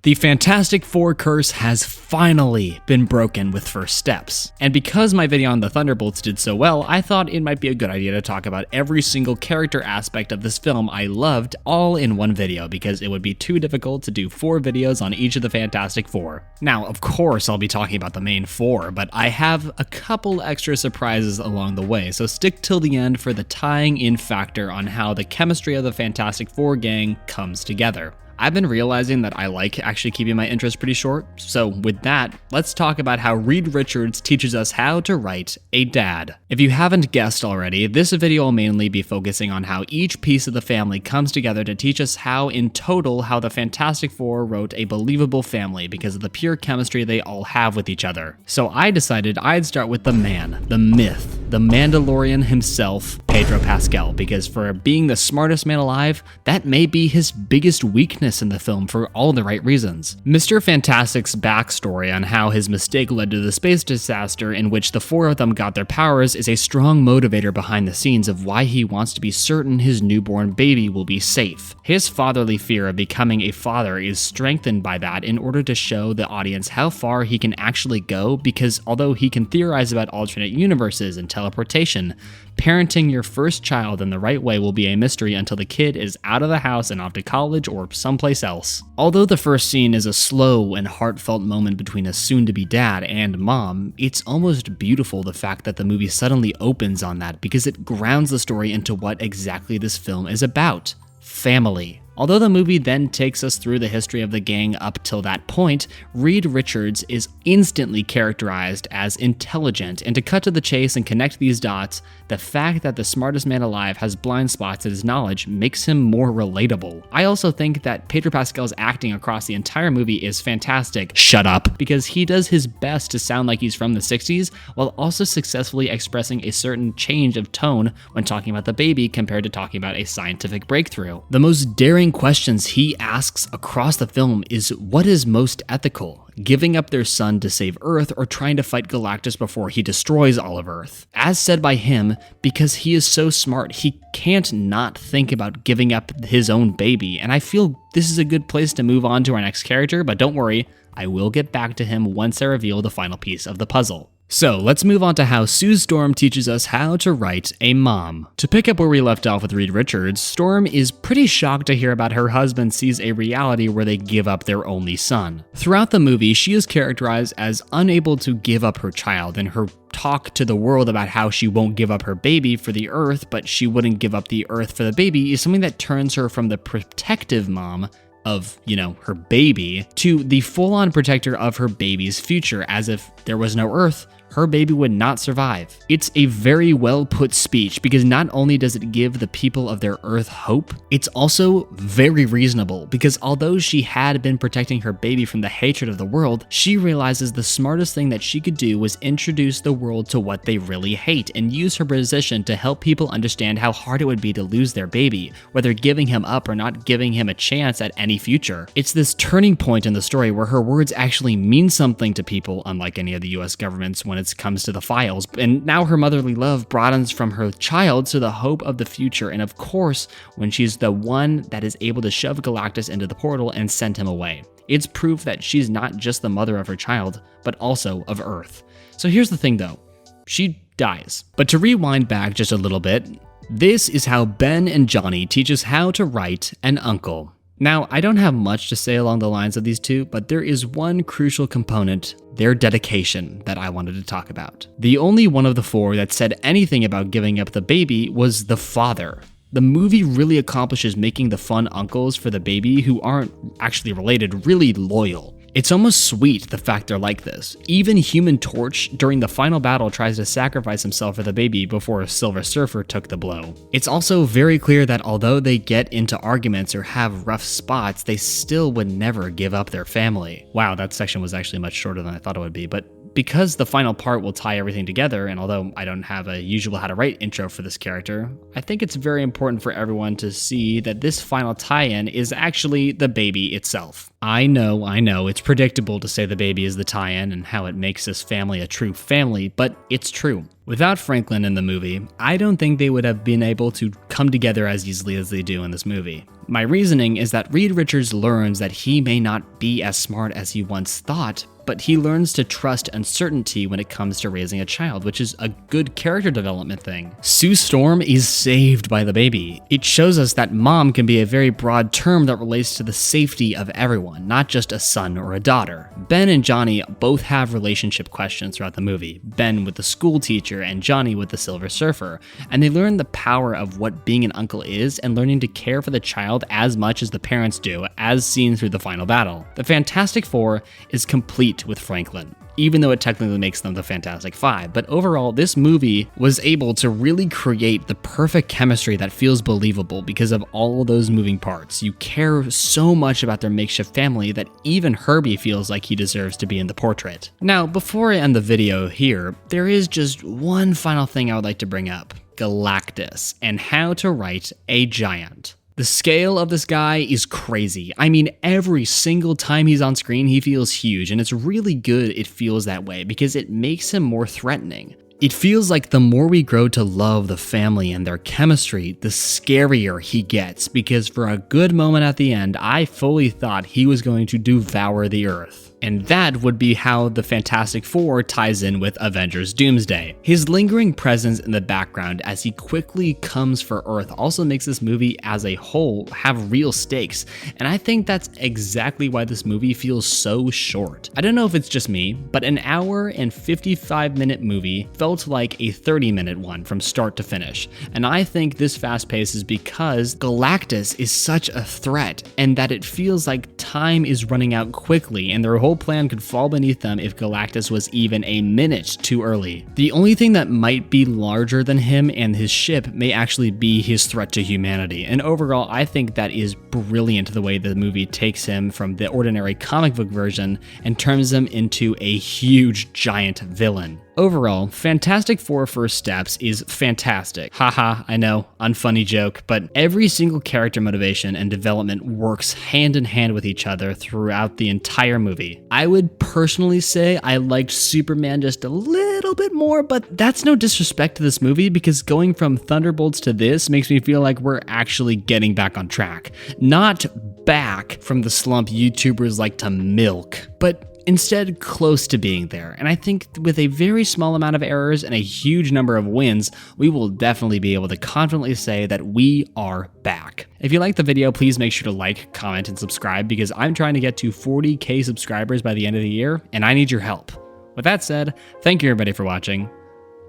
The Fantastic Four curse has finally been broken with First Steps. And because my video on the Thunderbolts did so well, I thought it might be a good idea to talk about every single character aspect of this film I loved all in one video, because it would be too difficult to do 4 videos on each of the Fantastic Four. Now, of course, I'll be talking about the main 4, but I have a couple extra surprises along the way, so stick till the end for the tying in factor on how the chemistry of the Fantastic Four gang comes together. I've been realizing that I like actually keeping my intros pretty short, so with that, let's talk about how Reed Richards teaches us how to write a dad. If you haven't guessed already, this video will mainly be focusing on how each piece of the family comes together to teach us how the Fantastic Four wrote a believable family because of the pure chemistry they all have with each other. So I decided I'd start with the man, the myth, the Mandalorian himself, Pedro Pascal, because for being the smartest man alive, that may be his biggest weakness in the film for all the right reasons. Mr. Fantastic's backstory on how his mistake led to the space disaster in which the 4 of them got their powers is a strong motivator behind the scenes of why he wants to be certain his newborn baby will be safe. His fatherly fear of becoming a father is strengthened by that in order to show the audience how far he can actually go, because although he can theorize about alternate universes and teleportation, parenting your first child in the right way will be a mystery until the kid is out of the house and off to college or someplace else. Although the first scene is a slow and heartfelt moment between a soon-to-be dad and mom, it's almost beautiful the fact that the movie suddenly opens on that, because it grounds the story into what exactly this film is about: family. Although the movie then takes us through the history of the gang up till that point, Reed Richards is instantly characterized as intelligent, and to cut to the chase and connect these dots, the fact that the smartest man alive has blind spots in his knowledge makes him more relatable. I also think that Pedro Pascal's acting across the entire movie is fantastic. Shut up! Because he does his best to sound like he's from the 60s, while also successfully expressing a certain change of tone when talking about the baby compared to talking about a scientific breakthrough. The most daring questions he asks across the film is what is most ethical, giving up their son to save Earth or trying to fight Galactus before he destroys all of Earth. As said by him, because he is so smart, he can't not think about giving up his own baby, and I feel this is a good place to move on to our next character, but don't worry, I will get back to him once I reveal the final piece of the puzzle. So let's move on to how Sue Storm teaches us how to write a mom. To pick up where we left off with Reed Richards, Storm is pretty shocked to hear about her husband sees a reality where they give up their only son. Throughout the movie, she is characterized as unable to give up her child, and her talk to the world about how she won't give up her baby for the Earth, but she wouldn't give up the Earth for the baby is something that turns her from the protective mom of, her baby to the full-on protector of her baby's future, as if there was no Earth, her baby would not survive. It's a very well put speech, because not only does it give the people of their Earth hope, it's also very reasonable, because although she had been protecting her baby from the hatred of the world, she realizes the smartest thing that she could do was introduce the world to what they really hate and use her position to help people understand how hard it would be to lose their baby, whether giving him up or not giving him a chance at any future. It's this turning point in the story where her words actually mean something to people, unlike any of the US governments when it comes to the files, and now her motherly love broadens from her child to the hope of the future, and of course, when she's the one that is able to shove Galactus into the portal and send him away. It's proof that she's not just the mother of her child, but also of Earth. So here's the thing though, she dies. But to rewind back just a little bit, this is how Ben and Johnny teach us how to write an uncle. Now, I don't have much to say along the lines of these two, but there is one crucial component, their dedication, that I wanted to talk about. The only one of the 4 that said anything about giving up the baby was the father. The movie really accomplishes making the fun uncles for the baby, who aren't actually related, really loyal. It's almost sweet, the fact they're like this. Even Human Torch, during the final battle, tries to sacrifice himself for the baby before Silver Surfer took the blow. It's also very clear that although they get into arguments or have rough spots, they still would never give up their family. Wow, that section was actually much shorter than I thought it would be, but because the final part will tie everything together, and although I don't have a usual how to write intro for this character, I think it's very important for everyone to see that this final tie-in is actually the baby itself. I know, it's predictable to say the baby is the tie-in and how it makes this family a true family, but it's true. Without Franklin in the movie, I don't think they would have been able to come together as easily as they do in this movie. My reasoning is that Reed Richards learns that he may not be as smart as he once thought, but he learns to trust uncertainty when it comes to raising a child, which is a good character development thing. Sue Storm is saved by the baby. It shows us that mom can be a very broad term that relates to the safety of everyone, not just a son or a daughter. Ben and Johnny both have relationship questions throughout the movie, Ben with the school teacher and Johnny with the Silver Surfer, and they learn the power of what being an uncle is and learning to care for the child as much as the parents do, as seen through the final battle. The Fantastic Four is complete with Franklin, even though it technically makes them the Fantastic Five. But overall, this movie was able to really create the perfect chemistry that feels believable because of all those moving parts. You care so much about their makeshift family that even Herbie feels like he deserves to be in the portrait. Now, before I end the video here, there is just one final thing I would like to bring up: Galactus and how to write a giant. The scale of this guy is crazy. I mean, every single time he's on screen, he feels huge, and it's really good it feels that way because it makes him more threatening. It feels like the more we grow to love the family and their chemistry, the scarier he gets, because for a good moment at the end, I fully thought he was going to devour the Earth. And that would be how the Fantastic Four ties in with Avengers Doomsday. His lingering presence in the background as he quickly comes for Earth also makes this movie as a whole have real stakes, and I think that's exactly why this movie feels so short. I don't know if it's just me, but an hour and 55-minute movie felt like a 30-minute one from start to finish, and I think this fast pace is because Galactus is such a threat, and that it feels like time is running out quickly, and their whole plan could fall beneath them if Galactus was even a minute too early. The only thing that might be larger than him and his ship may actually be his threat to humanity, and overall I think that is brilliant the way the movie takes him from the ordinary comic book version and turns him into a huge giant villain. Overall, Fantastic Four First Steps is fantastic. Haha, I know, unfunny joke, but every single character motivation and development works hand in hand with each other throughout the entire movie. I would personally say I liked Superman just a little bit more, but that's no disrespect to this movie because going from Thunderbolts to this makes me feel like we're actually getting back on track. Not back from the slump YouTubers like to milk, but instead close to being there. And I think with a very small amount of errors and a huge number of wins, we will definitely be able to confidently say that we are back. If you liked the video, please make sure to like, comment, and subscribe because I'm trying to get to 40K subscribers by the end of the year, and I need your help. With that said, thank you everybody for watching.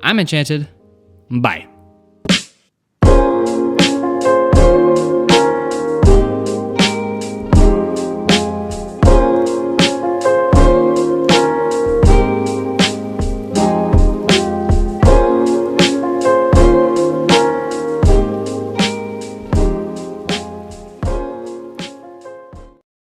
I'm Enchanted. Bye.